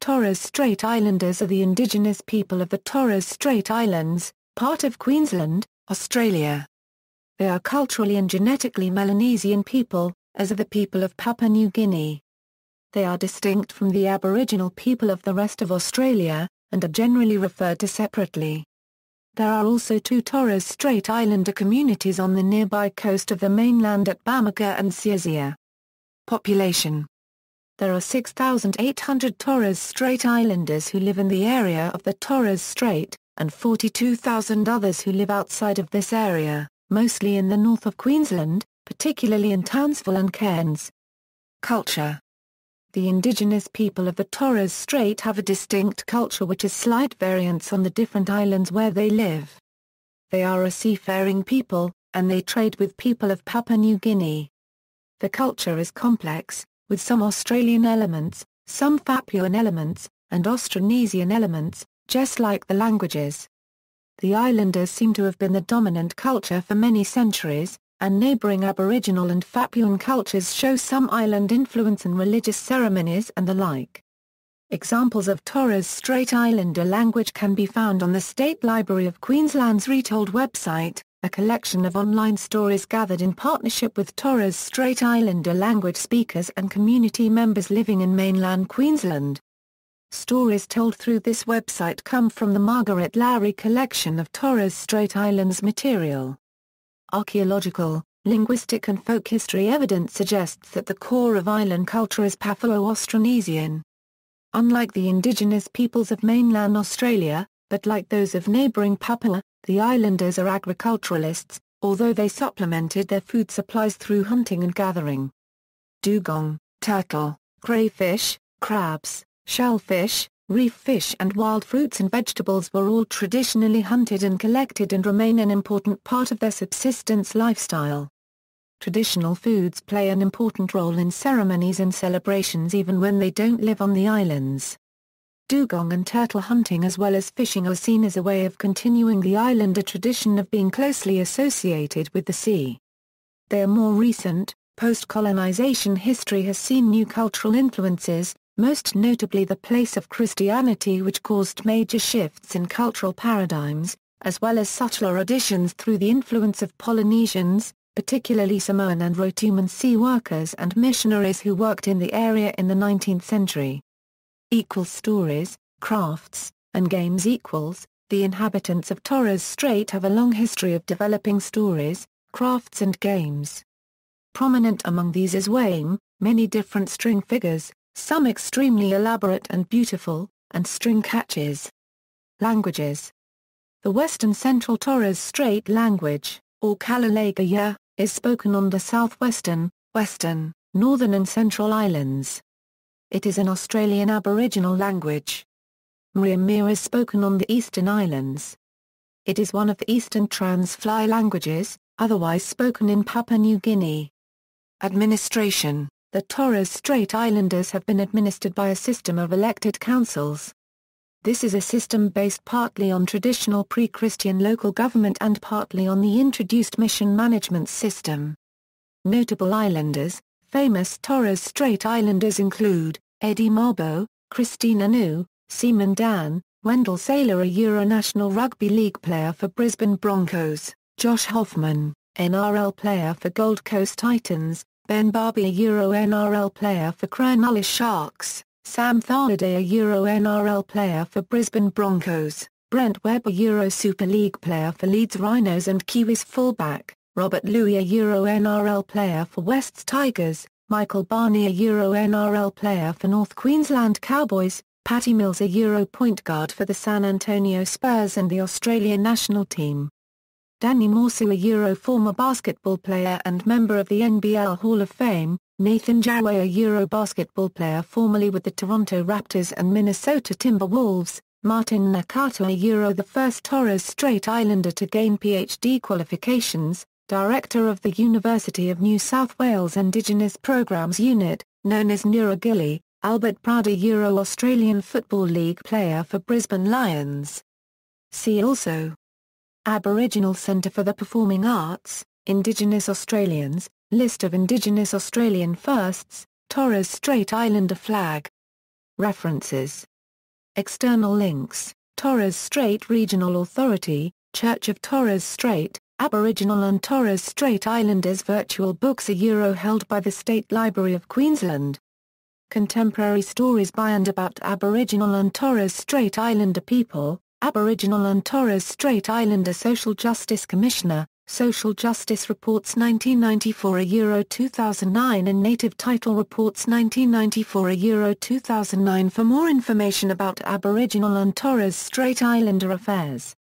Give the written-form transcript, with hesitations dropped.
Torres Strait Islanders are the indigenous people of the Torres Strait Islands, part of Queensland, Australia. They are culturally and genetically Melanesian people, as are the people of Papua New Guinea. They are distinct from the Aboriginal people of the rest of Australia, and are generally referred to separately. There are also two Torres Strait Islander communities on the nearby coast of the mainland at Bamaga and Seisia. Population. There are 6,800 Torres Strait Islanders who live in the area of the Torres Strait, and 42,000 others who live outside of this area, mostly in the north of Queensland, particularly in Townsville and Cairns. Culture. The indigenous people of the Torres Strait have a distinct culture which has slight variance on the different islands where they live. They are a seafaring people, and they trade with people of Papua New Guinea. The culture is complex, with some Australian elements, some Papuan elements, and Austronesian elements, just like the languages. The islanders seem to have been the dominant culture for many centuries, and neighbouring Aboriginal and Papuan cultures show some island influence in religious ceremonies and the like. Examples of Torres Strait Islander language can be found on the State Library of Queensland's Retold website, a collection of online stories gathered in partnership with Torres Strait Islander language speakers and community members living in mainland Queensland. Stories told through this website come from the Margaret Lowry collection of Torres Strait Islands material. Archaeological, linguistic and folk history evidence suggests that the core of island culture is Papuo-Austronesian. Unlike the indigenous peoples of mainland Australia, but like those of neighbouring Papua, the islanders are agriculturalists, although they supplemented their food supplies through hunting and gathering. Dugong, turtle, crayfish, crabs, shellfish, reef fish and wild fruits and vegetables were all traditionally hunted and collected and remain an important part of their subsistence lifestyle. Traditional foods play an important role in ceremonies and celebrations even when they don't live on the islands. Dugong and turtle hunting as well as fishing are seen as a way of continuing the islander tradition of being closely associated with the sea. Their more recent, post-colonization history has seen new cultural influences, most notably the place of Christianity which caused major shifts in cultural paradigms, as well as subtler additions through the influence of Polynesians, particularly Samoan and Rotuman sea workers and missionaries who worked in the area in the 19th century. Stories, crafts, and games. The inhabitants of Torres Strait have a long history of developing stories, crafts and games. Prominent among these is wame, many different string figures, some extremely elaborate and beautiful, and string catches. Languages. The Western Central Torres Strait language, or Kalalagaya, is spoken on the southwestern, western, northern and central islands. It is an Australian Aboriginal language. Mriamir is spoken on the eastern islands. It is one of the eastern Transfly languages, otherwise spoken in Papua New Guinea. Administration. The Torres Strait Islanders have been administered by a system of elected councils. This is a system based partly on traditional pre-Christian local government and partly on the introduced mission management system. Notable islanders. Famous Torres Strait Islanders include, Eddie Mabo, Christina New, Seaman Dan, Wendell Saylor a Euro-National Rugby League player for Brisbane Broncos, Josh Hoffman, NRL player for Gold Coast Titans, Ben Barbie a Euro-NRL player for Cronulla Sharks, Sam Thaiday a Euro-NRL player for Brisbane Broncos, Brent Webb a Euro Super League player for Leeds Rhinos and Kiwis fullback, Robert Louis a Euro-NRL player for Wests Tigers, Michael Barney a Euro-NRL player for North Queensland Cowboys, Patty Mills a Euro point guard for the San Antonio Spurs and the Australian national team. Danny Morsu a Euro former basketball player and member of the NBL Hall of Fame, Nathan Jaway a Euro basketball player formerly with the Toronto Raptors and Minnesota Timberwolves, Martin Nakata a Euro the first Torres Strait Islander to gain PhD qualifications, Director of the University of New South Wales Indigenous Programs Unit, known as Nuragili, Albert Proud a Euro-Australian Football League player for Brisbane Lions. See also Aboriginal Centre for the Performing Arts, Indigenous Australians, List of Indigenous Australian Firsts, Torres Strait Islander flag. References External links: Torres Strait Regional Authority, Church of Torres Strait, Aboriginal and Torres Strait Islanders virtual books held by the State Library of Queensland. Contemporary stories by and about Aboriginal and Torres Strait Islander people, Aboriginal and Torres Strait Islander Social Justice Commissioner, Social Justice Reports 1994 2009 and Native Title Reports 1994 2009 For more information about Aboriginal and Torres Strait Islander affairs,